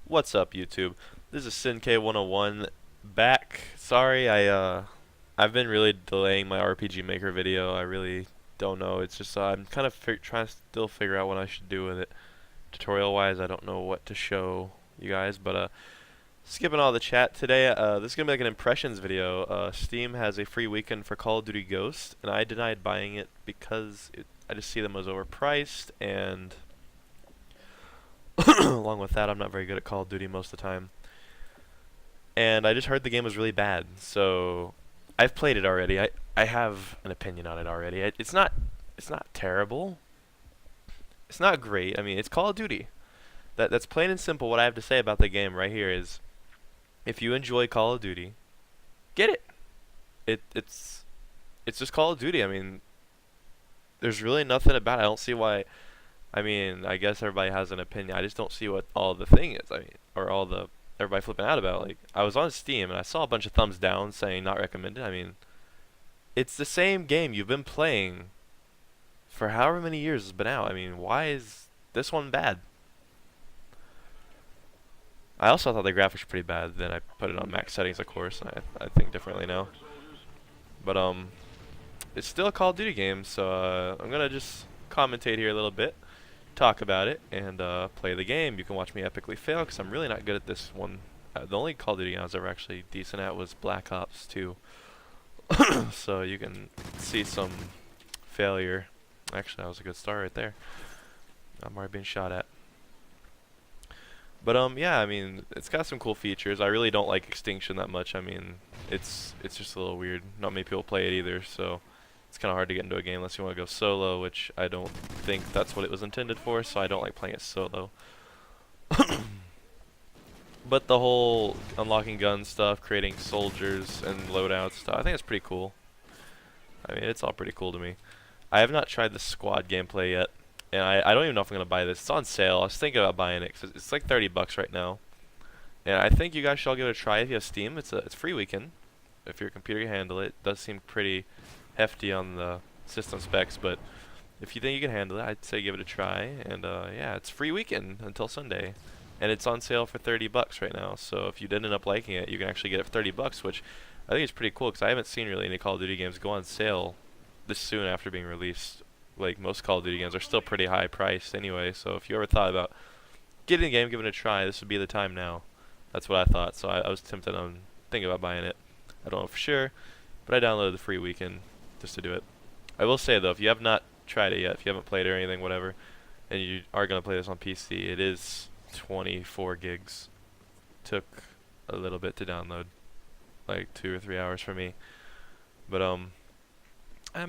What's up, YouTube? This is Sinkay 101 back. Sorry, I've been really delaying my RPG Maker video. I really don't know. It's just I'm kind of trying to still figure out what I should do with it. Tutorial-wise, I don't know what to show you guys, but skipping all the chat today. This is gonna be like an impressions video. Steam has a free weekend for Call of Duty Ghost, and I denied buying it because I just see them as overpriced and. Along with that, I'm not very good at Call of Duty most of the time. And I just heard the game was really bad, so I've played it already. I have an opinion on it already. It's not terrible. It's not great. I mean, it's Call of Duty. That's plain and simple. What I have to say about the game right here is, if you enjoy Call of Duty, get it. It's just Call of Duty. I mean, there's really nothing about it. I don't see why. I mean, I guess everybody has an opinion. I just don't see what all the thing is. I mean, or all the everybody flipping out about. Like, I was on Steam and I saw a bunch of thumbs down saying not recommended. I mean, it's the same game you've been playing for however many years it's been out. I mean, why is this one bad? I also thought the graphics were pretty bad. Then I put it on max settings, of course. And I think differently now. But it's still a Call of Duty game, so I'm gonna just commentate here a little bit. Talk about it and play the game. You can watch me epically fail because I'm really not good at this one. The only Call of Duty I was ever actually decent at was Black Ops 2. So you can see some failure. Actually, that was a good start right there. I'm already being shot at. But yeah, I mean, it's got some cool features. I really don't like Extinction that much. I mean, it's just a little weird. Not many people play it either, so it's kind of hard to get into a game unless you want to go solo, which I don't think that's what it was intended for, so I don't like playing it solo. But the whole unlocking gun stuff, creating soldiers and loadouts stuff, I think it's pretty cool. I mean, it's all pretty cool to me. I have not tried the squad gameplay yet, and I don't even know if I'm going to buy this. It's on sale. I was thinking about buying it because it's like 30 bucks right now. And I think you guys should all give it a try if you have Steam. It's free weekend. If your computer can handle it. It does seem pretty hefty on the system specs, but if you think you can handle it, I'd say give it a try. And yeah, it's free weekend until Sunday, and it's on sale for 30 bucks right now. So if you did end up liking it, you can actually get it for 30 bucks, which I think is pretty cool because I haven't seen really any Call of Duty games go on sale this soon after being released. Like, most Call of Duty games are still pretty high priced anyway, so if you ever thought about getting the game, giving it a try, this would be the time now. That's what I thought, so I was tempted on thinking about buying it. I don't know for sure, but I downloaded the free weekend just to do it. I will say though, if you have not tried it yet, if you haven't played it or anything, whatever, and you are going to play this on PC, it is 24 gigs. Took a little bit to download, like 2 or 3 hours for me, but I'm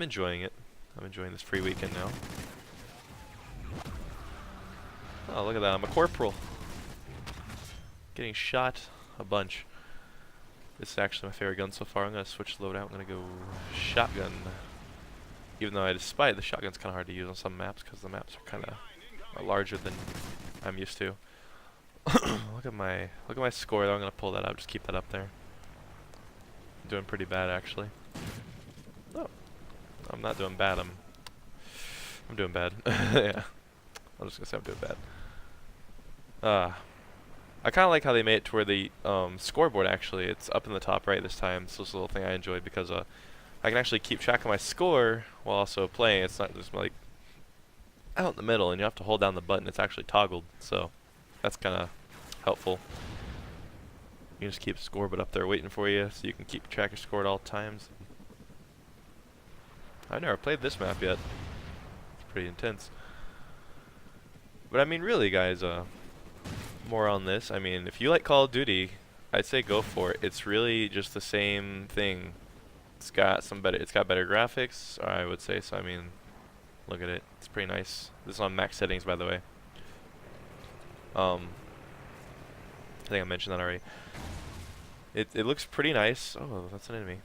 enjoying it. I'm enjoying this free weekend now. Oh, look at that, I'm a corporal. Getting shot a bunch. This is actually my favorite gun so far. I'm going to switch loadout. I'm going to go shotgun. Even though I despite the shotgun's kind of hard to use on some maps because the maps are kind of larger than I'm used to. Look at my score though. I'm going to pull that up. Just keep that up there. I'm doing pretty bad actually. No, I'm not doing bad. I'm doing bad. Yeah, I'm just going to say I'm doing bad. I kind of like how they made it to where the scoreboard actually, it's up in the top right this time. So it's a little thing I enjoyed because I can actually keep track of my score while also playing. It's not just like out in the middle and you have to hold down the button. It's actually toggled, so that's kind of helpful. You can just keep scoreboard up there waiting for you so you can keep track of your score at all times. I've never played this map yet. It's pretty intense. But I mean, really guys, more on this. I mean, if you like Call of Duty, I'd say go for it. It's really just the same thing. It's got better graphics, I would say. So I mean, look at it. It's pretty nice. This is on max settings, by the way. I think I mentioned that already. It looks pretty nice. Oh, that's an enemy.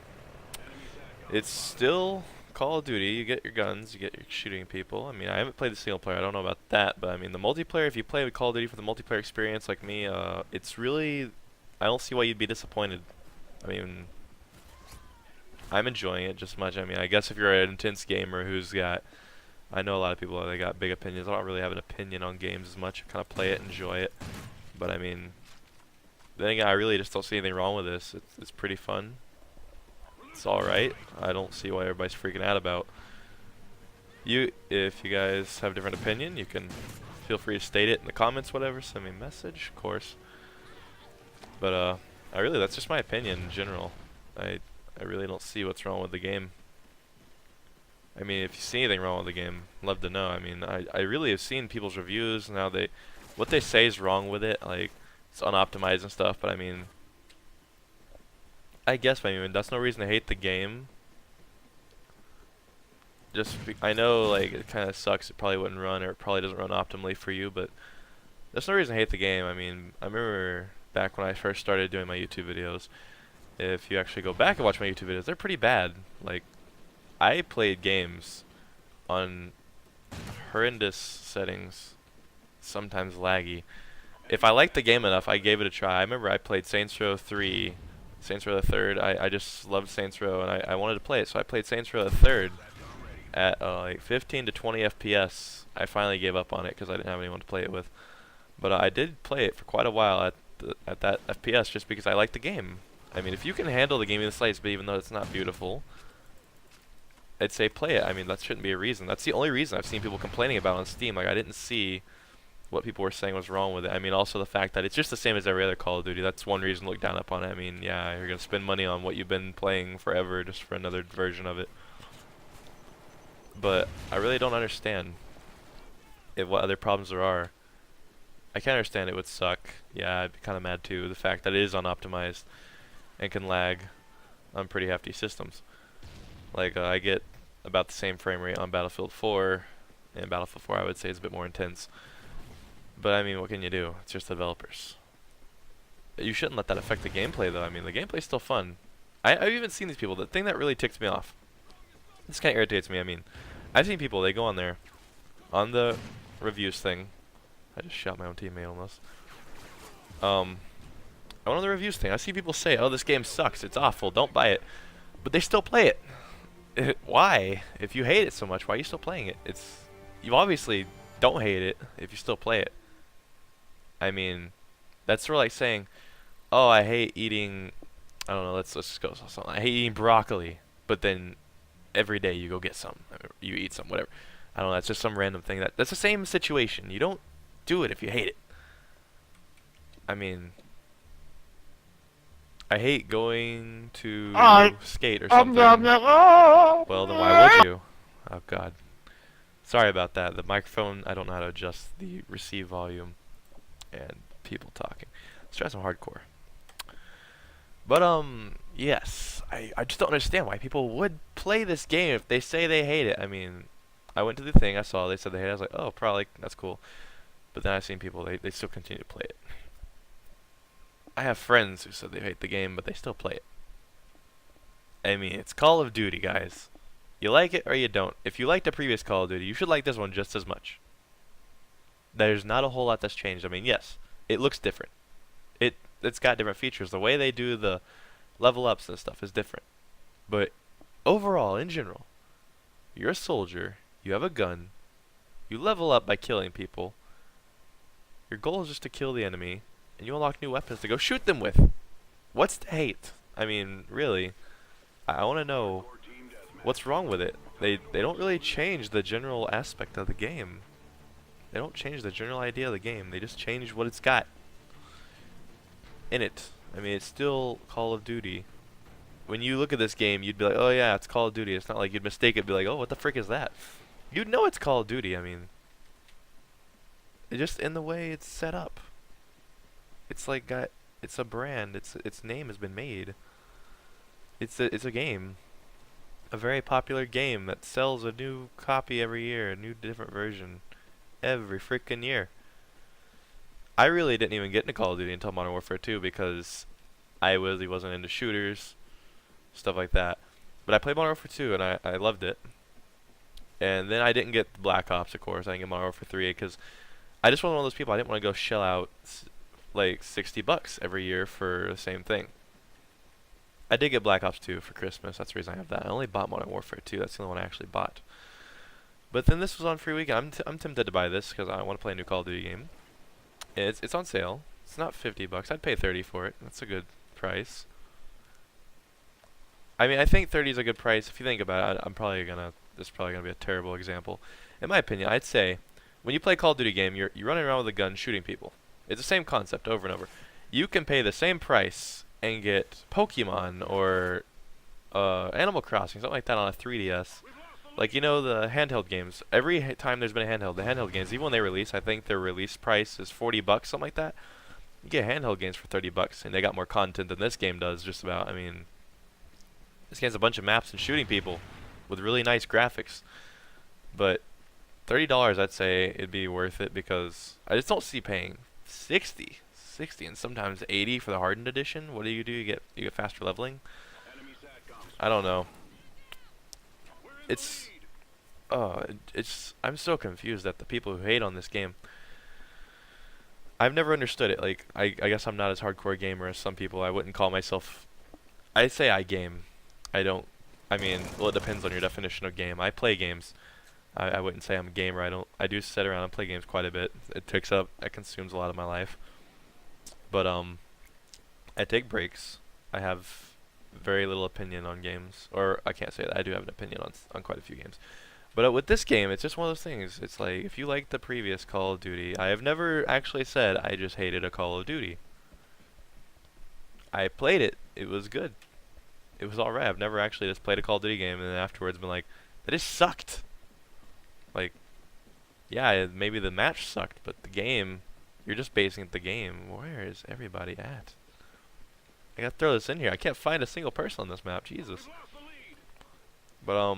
It's still Call of Duty. You get your guns, you get your shooting people. I mean, I haven't played the single player. I don't know about that, but I mean, the multiplayer. If you play with Call of Duty for the multiplayer experience, like me, it's really. I don't see why you'd be disappointed. I mean, I'm enjoying it just as much. I mean, I guess if you're an intense gamer who's got, I know a lot of people they got big opinions. I don't really have an opinion on games as much. I kind of play it, enjoy it, but I mean, then again, I really just don't see anything wrong with this. It's pretty fun. It's alright. I don't see why everybody's freaking out about. If you guys have a different opinion, you can feel free to state it in the comments, whatever. Send me a message, of course. But that's just my opinion in general. I really don't see what's wrong with the game. I mean, if you see anything wrong with the game, I'd love to know. I mean, I really have seen people's reviews and how what they say is wrong with it, like it's unoptimized and stuff. But I mean, I guess that's no reason to hate the game. I know like it kind of sucks. It probably wouldn't run, or it probably doesn't run optimally for you. But there's no reason to hate the game. I mean, I remember back when I first started doing my YouTube videos. If you actually go back and watch my YouTube videos, they're pretty bad. Like, I played games on horrendous settings, sometimes laggy. If I liked the game enough, I gave it a try. I remember I played Saints Row 3, Saints Row the Third. I just loved Saints Row, and I wanted to play it, so I played Saints Row the Third at like 15 to 20 FPS. I finally gave up on it because I didn't have anyone to play it with. But I did play it for quite a while at that FPS just because I liked the game. I mean, if you can handle the game in the slightest, but even though it's not beautiful, I'd say play it. I mean, that shouldn't be a reason. That's the only reason I've seen people complaining about it on Steam. Like, I didn't see what people were saying was wrong with it. I mean, also the fact that it's just the same as every other Call of Duty. That's one reason to look down upon it. I mean, yeah, you're going to spend money on what you've been playing forever just for another version of it. But I really don't understand what other problems there are. I can understand it would suck. Yeah, I'd be kind of mad too. The fact that it is unoptimized and can lag on pretty hefty systems. Like, I get about the same frame rate on Battlefield 4, and Battlefield 4 I would say is a bit more intense. But I mean, what can you do? It's just the developers. You shouldn't let that affect the gameplay though. I mean, the gameplay's still fun. I've even seen these people. The thing that really ticks me off, this kind of irritates me. I mean, I've seen people, they go on there, on the reviews thing. I just shot my own teammate almost. On the reviews thing, I see people say, "Oh, this game sucks. It's awful. Don't buy it." But they still play it. Why? If you hate it so much, why are you still playing it? You obviously don't hate it if you still play it. I mean, that's sort of like saying, "Oh, I hate eating." I don't know. Let's just go something. I hate eating broccoli, but then every day you go get some. You eat some, whatever. I don't know. That's just some random thing. That's the same situation. You don't do it if you hate it. I mean, I hate going to skate or something. Well, then why would you? Oh, God. Sorry about that. The microphone, I don't know how to adjust the receive volume and people talking. Let's try some hardcore. But, yes. I just don't understand why people would play this game if they say they hate it. I mean, I went to the thing, I saw, they said they hate it. I was like, oh, probably, that's cool. But then I've seen people, they still continue to play it. I have friends who said they hate the game, but they still play it. I mean, it's Call of Duty, guys. You like it or you don't. If you liked the previous Call of Duty, you should like this one just as much. There's not a whole lot that's changed. I mean, yes, it looks different. It's got different features. The way they do the level ups and stuff is different. But overall, in general, you're a soldier, you have a gun, you level up by killing people. Your goal is just to kill the enemy, and you unlock new weapons to go shoot them with. What's to hate? I mean, really, I want to know what's wrong with it. They don't really change the general aspect of the game. They don't change the general idea of the game. They just change what it's got in it. I mean, it's still Call of Duty. When you look at this game, you'd be like, oh yeah, it's Call of Duty. It's not like you'd mistake it, be like, oh, what the frick is that? You'd know it's Call of Duty. I mean, just in the way it's set up. It's like it's a brand. Its name has been made. It's a game, a very popular game that sells a new copy every year, a new different version, every freaking year. I really didn't even get into Call of Duty until Modern Warfare 2 because I really wasn't into shooters, stuff like that. But I played Modern Warfare 2 and I loved it. And then I didn't get Black Ops, of course. I didn't get Modern Warfare 3 because I just wasn't one of those people. I didn't want to go shell out like $60 every year for the same thing. I did get Black Ops 2 for Christmas. That's the reason I have that. I only bought Modern Warfare 2. That's the only one I actually bought. But then this was on free weekend. I'm tempted to buy this because I want to play a new Call of Duty game. It's on sale. It's not 50 bucks. I'd pay 30 for it. That's a good price. I mean, I think 30 is a good price. If you think about it, this is probably gonna be a terrible example. In my opinion, I'd say when you play Call of Duty game, you're running around with a gun shooting people. It's the same concept over and over. You can pay the same price and get Pokemon or Animal Crossing, something like that on a 3DS. Like, you know, the handheld games. Every time there's been a handheld, the handheld games, even when they release, I think their release price is 40 bucks, something like that. You get handheld games for 30 bucks, and they got more content than this game does, just about. I mean, this game's a bunch of maps and shooting people with really nice graphics. But $30, I'd say it'd be worth it because I just don't see paying 60, and sometimes 80 for the hardened edition. What do? You get faster leveling? I don't know. It's I'm so confused at the people who hate on this game. I've never understood it. Like, I guess I'm not as hardcore a gamer as some people. I wouldn't call myself. I'd say I game. I don't. I mean, well, it depends on your definition of game. I play games. I wouldn't say I'm a gamer. I do sit around and play games quite a bit. It consumes a lot of my life. But I take breaks. I have very little opinion on games, or I can't say that. I do have an opinion on quite a few games. But with this game, it's just one of those things. It's like, if you like the previous Call of Duty, I have never actually said I just hated a Call of Duty. I played it. It was good. It was alright. I've never actually just played a Call of Duty game and then afterwards been like, that just sucked. Like, yeah, maybe the match sucked, but the game, you're just basing the game. Where is everybody at? I gotta throw this in here. I can't find a single person on this map. Jesus. But,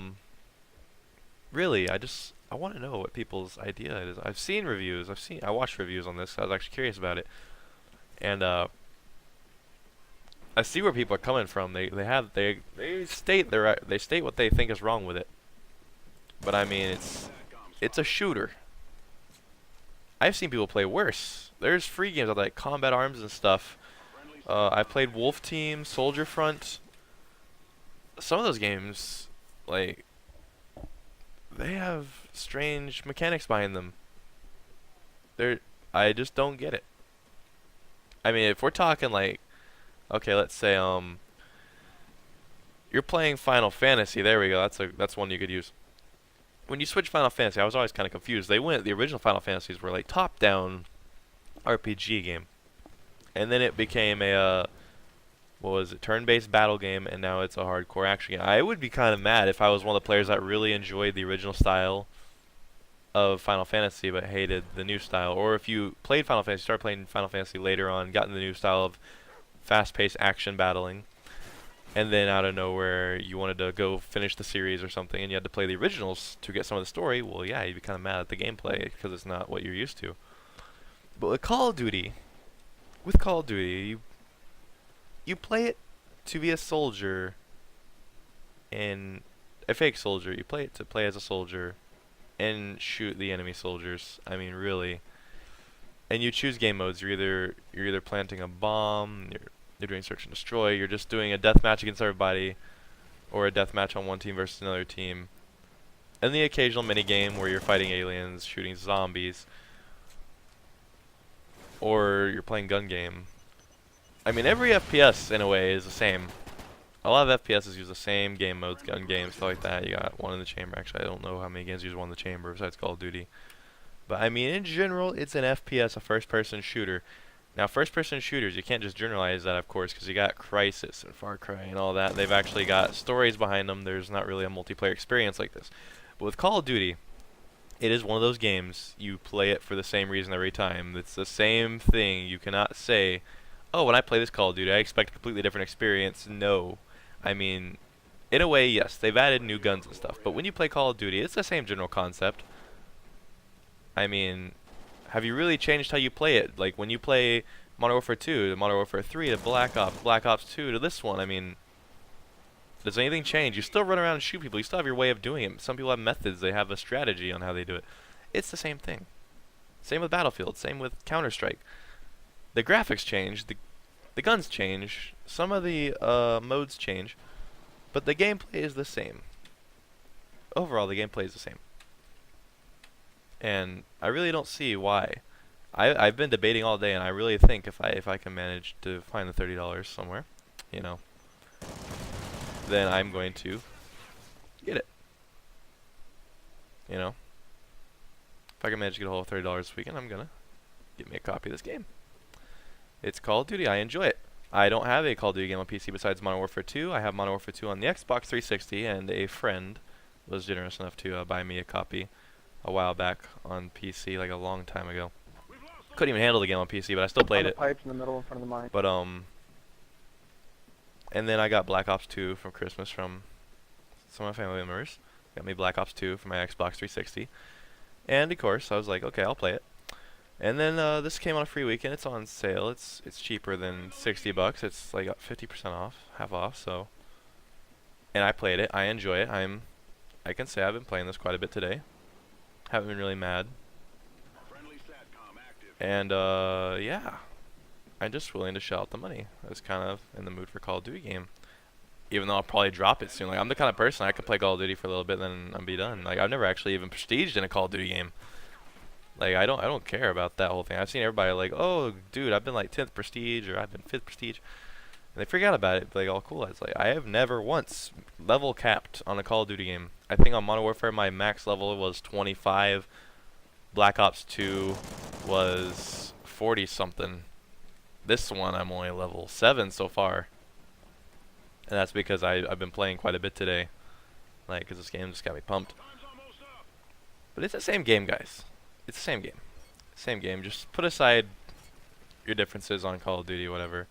really, I want to know what people's idea is. I've seen reviews. I watched reviews on this. I was actually curious about it. And, I see where people are coming from. They state they state what they think is wrong with it. But I mean, it's a shooter. I've seen people play worse. There's free games like Combat Arms and stuff. I played Wolf Team, Soldier Front. Some of those games, like, they have strange mechanics behind them. I just don't get it. I mean, if we're talking like, okay, let's say you're playing Final Fantasy. There we go. That's one you could use. When you switch Final Fantasy, I was always kind of confused. The original Final Fantasies were like top-down RPG game, and then it became a what was it, turn-based battle game, and now it's a hardcore action game. I would be kind of mad if I was one of the players that really enjoyed the original style of Final Fantasy but hated the new style, or if you played Final Fantasy, started playing Final Fantasy later on, got in the new style of fast-paced action battling, and then out of nowhere you wanted to go finish the series or something and you had to play the originals to get some of the story. Well, yeah, you'd be kind of mad at the gameplay because it's not what you're used to. But with Call of Duty, you play it to be a soldier, and a fake soldier. You play it to play as a soldier and shoot the enemy soldiers. I mean, really. And you choose game modes. You're either planting a bomb, you're doing search and destroy, you're just doing a deathmatch against everybody, or a deathmatch on one team versus another team, and the occasional mini game where you're fighting aliens, shooting zombies, or you're playing gun game. I mean, every FPS in a way is the same. A lot of FPSs use the same game modes, gun games, stuff like that. You got one in the chamber. Actually, I don't know how many games use one in the chamber besides Call of Duty. But I mean, in general, it's an FPS, a first-person shooter. Now, first-person shooters, you can't just generalize that, of course, because you got Crysis and Far Cry and all that. They've actually got stories behind them. There's not really a multiplayer experience like this. But with Call of Duty, it is one of those games, you play it for the same reason every time. It's the same thing. You cannot say, oh, when I play this Call of Duty, I expect a completely different experience. No. I mean, in a way, yes, they've added new guns and stuff. But when you play Call of Duty, it's the same general concept. I mean, have you really changed how you play it? Like, when you play Modern Warfare 2, to Modern Warfare 3, to Black Ops 2, to this one, I mean, does anything change? You still run around and shoot people. You still have your way of doing it. Some people have methods. They have a strategy on how they do it. It's the same thing. Same with Battlefield. Same with Counter-Strike. The graphics change. The guns change. Some of the modes change. But the gameplay is the same. Overall, the gameplay is the same. And I really don't see why. I've been debating all day, and I really think if I can manage to find the $30 somewhere, you know, then I'm going to get it. You know, if I can manage to get a hold of $30 this weekend, I'm gonna get me a copy of this game. It's Call of Duty. I enjoy it. I don't have a Call of Duty game on PC besides Modern Warfare 2. I have Modern Warfare 2 on the Xbox 360, and a friend was generous enough to buy me a copy a while back on PC, like a long time ago. Couldn't even handle the game on PC, but I still played it. Pipes in the middle in front of the mic. But and then I got Black Ops 2 from Christmas from some of my family members. Got me Black Ops 2 for my Xbox 360, and of course I was like, okay, I'll play it. And then this came on a free weekend. It's on sale. It's cheaper than $60. It's like 50% off, half off. So, and I played it. I enjoy it. I can say I've been playing this quite a bit today. Haven't been really mad. And yeah, I'm just willing to shell out the money. I was kind of in the mood for Call of Duty game, even though I'll probably drop it soon. Like, I'm the kind of person I could play Call of Duty for a little bit, then I'm be done. Like, I've never actually even prestiged in a Call of Duty game. Like, I don't care about that whole thing. I've seen everybody like, oh, dude, I've been like 10th prestige, or I've been 5th prestige, and they forget about it. Like, all cool. It's like, I have never once level capped on a Call of Duty game. I think on Modern Warfare my max level was 25. Black Ops 2 was 40 something. This one I'm only level 7 so far, and that's because I've been playing quite a bit today. Like, because this game just got me pumped. But it's the same game, guys. It's the same game. Same game. Just put aside your differences on Call of Duty, whatever.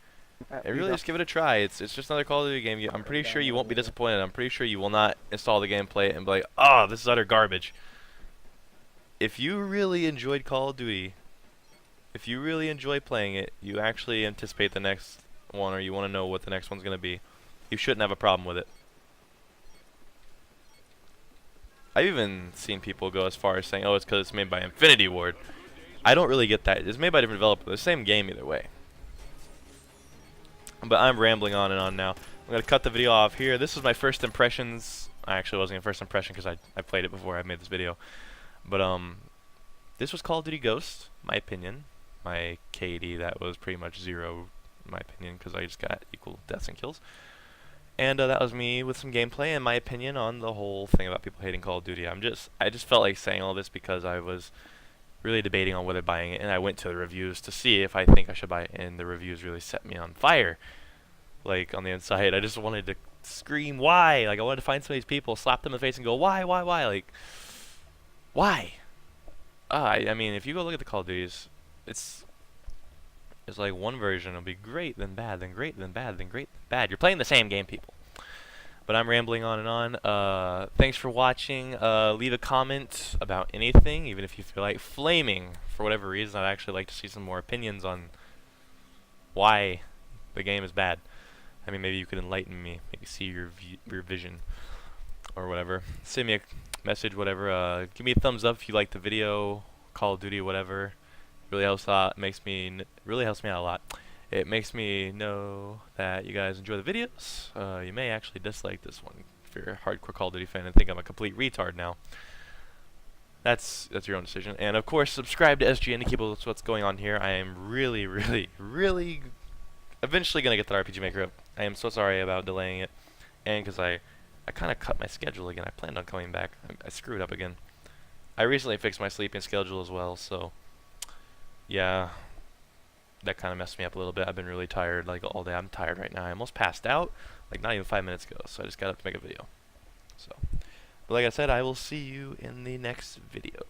And really just give it a try. It's just another Call of Duty game. I'm pretty sure you won't be disappointed. I'm pretty sure you will not install the game, play it, and be like, oh, this is utter garbage. If you really enjoyed Call of Duty, if you really enjoy playing it, you actually anticipate the next one, or you want to know what the next one's going to be, you shouldn't have a problem with it. I've even seen people go as far as saying, oh, it's because it's made by Infinity Ward. I don't really get that. It's made by a different developer. The same game either way. But I'm rambling on and on now. I'm going to cut the video off here. This is my first impressions. I actually wasn't a first impression because I played it before I made this video. But this was Call of Duty Ghost, my opinion. My KD, that was pretty much 0, in my opinion, because I just got equal deaths and kills. And that was me with some gameplay and my opinion on the whole thing about people hating Call of Duty. I just felt like saying all this because I was really debating on whether buying it, and I went to the reviews to see if I think I should buy it, and the reviews really set me on fire. Like, on the inside, I just wanted to scream, why? Like, I wanted to find some of these people, slap them in the face and go, why? Like, why? I mean, if you go look at the Call of Duties, it's like one version will be great, then bad, then great, then bad, then great, then bad. You're playing the same game, people. But I'm rambling on and on. Thanks for watching. Leave a comment about anything, even if you feel like flaming for whatever reason. I'd actually like to see some more opinions on why the game is bad. I mean, maybe you could enlighten me, maybe see your vision or whatever. Send me a message, whatever. Give me a thumbs up if you like the video, Call of Duty, whatever. Really helps out. Really helps me out a lot. It makes me know that you guys enjoy the videos. You may actually dislike this one if you're a hardcore Call of Duty fan and think I'm a complete retard now. That's your own decision. And of course, subscribe to SGN to keep up with what's going on here. I am really eventually gonna get the RPG Maker up. I am so sorry about delaying it, and because I kind of cut my schedule again. I planned on coming back. I screwed up again. I recently fixed my sleeping schedule as well, so yeah, that kind of messed me up a little bit. I've been really tired, like, all day. I'm tired right now. I almost passed out, like, not even 5 minutes ago, so I just got up to make a video. So, but like I said, I will see you in the next video.